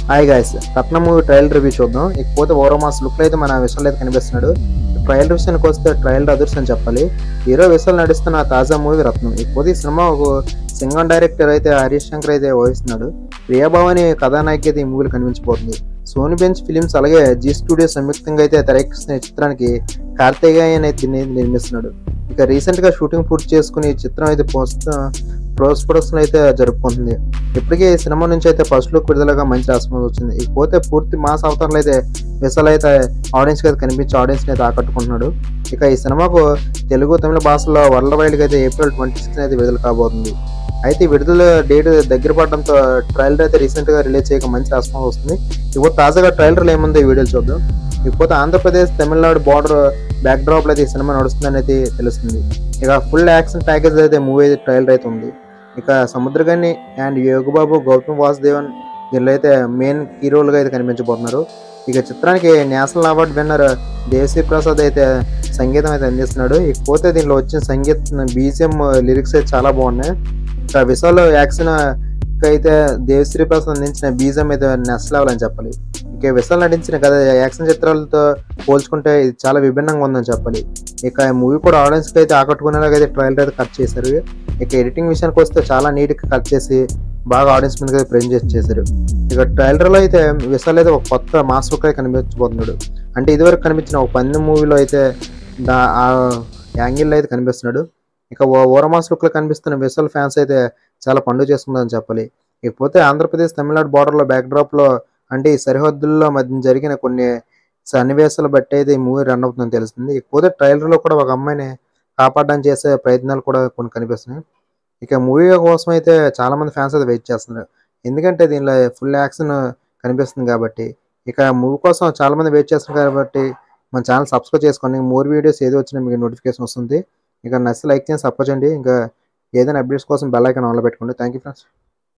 Hi guys, రత్న movie trial review చూద్దాం. ఇకపోతే ఓరోమాస్ look అయితే మన విషయంలో అయితే కనిపిస్తున్నాడు. ట్రయల్ విషయానికి వస్తే ట్రయల్ అదర్స్ అని చెప్పాలి. హీరో విషయాలు నడుస్తున్న తాజా మూవీ రత్నం. ఇకపోతే ఈ సినిమా ఒక సింగం డైరెక్టర్ అయితే హరీష్ శంకర్ అయితే వహిస్తున్నాడు. ప్రియాభావని కథానాయకి అయితే ఈ మూవీలో కనిపించబోతుంది. సోనీ బెంచ్ ఫిలిమ్స్ అలాగే జీ స్టూడియో సంయుక్తంగా అయితే తెరకెక్కిస్తున్న చిత్రానికి కార్తికేయన్ అయితే నిర్మిస్తున్నాడు. ఇక రీసెంట్ గా షూటింగ్ పూర్తి చేసుకుని ఈ చిత్రం అయితే పోస్ట్ ప్రొడక్షన్ అయితే జరుపుకుంటుంది. ఇప్పటికే ఈ సినిమా నుంచి అయితే ఫస్ట్ లుక్ విడుదలగా మంచి రెస్పాన్స్ వచ్చింది. ఇకపోతే పూర్తి మాస్ అవతారంలో అయితే విశాల్ అయితే ఆడియన్స్ అయితే కనిపించి ఆడియన్స్ అయితే ఆకట్టుకుంటున్నాడు. ఇక ఈ సినిమాకు తెలుగు తమిళ భాషలో వరల్డ్ వైడ్ గా అయితే April 26 అయితే విడుదల కాబోతుంది. అయితే విడుదల డేట్ దగ్గర పడడంతో ట్రైలర్ అయితే రీసెంట్ గా రిలీజ్ చేయక మంచి రెస్పాన్స్ వస్తుంది. ఇప్పుడు తాజాగా ట్రైలర్లు ఏముందో ఈ వీడియోలు చూద్దాం. ఇకపోతే Andhra Pradesh Tamil Nadu border back drop లో అయితే ఈ సినిమా నడుస్తుందని అయితే తెలుస్తుంది. ఇక ఫుల్ యాక్షన్ ప్యాకేజ్ అయితే మూవీ అయితే ట్రైలర్ అయితే ఉంది. ఇక సముద్రగని అండ్ యోగబాబు, గౌతమ్ వాసుదేవన్ దీనిలో అయితే మెయిన్ హీరోలుగా అయితే కనిపించబోతున్నారు. ఇక చిత్రానికి national award winner Devi Sri Prasad అయితే సంగీతం అయితే అందిస్తున్నాడు. ఇకపోతే దీనిలో వచ్చిన సంగీతం బీజిఎం లిరిక్స్ అయితే చాలా బాగున్నాయి. ఇక విశాల్ యాక్షన్ అయితే దేవిశ్రీ ప్రసాద్ అందించిన బీజిఎం అయితే నెక్స్ట్ లెవెల్ అని చెప్పాలి. ఇక విశాల్ నటించిన కథ యాక్షన్ చిత్రాలతో పోల్చుకుంటే ఇది చాలా విభిన్నంగా ఉందని చెప్పాలి. ఇక మూవీ కూడా ఆడియన్స్కి అయితే ఆకట్టుకునేలాగా అయితే ట్రైలర్ అయితే కట్ చేశారు. ఇక ఎడిటింగ్ విషయానికి వస్తే చాలా నీట్గా కట్ చేసి బాగా ఆడియన్స్ మీద ప్రెజెంట్ చేశారు. ఇక ట్రైలర్లో అయితే విశాల్ అయితే ఒక కొత్త మాస్ లుక్ అయితే కనిపించబోతున్నాడు. అంటే ఇదివరకు కనిపించిన ఒక పందెం మూవీలో అయితే ఆ యాంగిల్లో అయితే కనిపిస్తున్నాడు. ఇక ఓరమాస్ లుక్లో కనిపిస్తున్న విశాల్ ఫ్యాన్స్ అయితే చాలా పండుగ చేసుకుందని చెప్పాలి. ఇకపోతే ఆంధ్రప్రదేశ్ తమిళనాడు బార్డర్లో బ్యాక్ డ్రాప్లో అంటే ఈ సరిహద్దుల్లో మధ్య జరిగిన కొన్ని సన్నివేశాలు బట్టి అయితే ఈ మూవీ రన్ అవుతుందని తెలుస్తుంది. ఇకపోతే ట్రైలర్లో కూడా ఒక అమ్మాయిని కాపాడడానికి చేసే ప్రయత్నాలు కూడా కొన్ని కనిపిస్తున్నాయి. ఇక మూవీ కోసం అయితే చాలా మంది ఫ్యాన్స్ అయితే వెయిట్ చేస్తున్నారు. ఎందుకంటే దీనిలో ఫుల్ యాక్షన్ కనిపిస్తుంది కాబట్టి. ఇక మూవీ కోసం చాలా మంది వెయిట్ చేస్తున్నారు కాబట్టి మన ఛానల్ సబ్స్క్రైబ్ చేసుకోండి. మోర్ వీడియోస్ ఏది వచ్చినా మీకు నోటిఫికేషన్ వస్తుంది. ఇక నచ్చితే లైక్ చేసి సపోర్ట్ చేయండి. ఇంకా ఏదైనా అప్డేట్స్ కోసం బెల్ ఐకాన్ ఆన్లో పెట్టుకోండి. Thank you friends.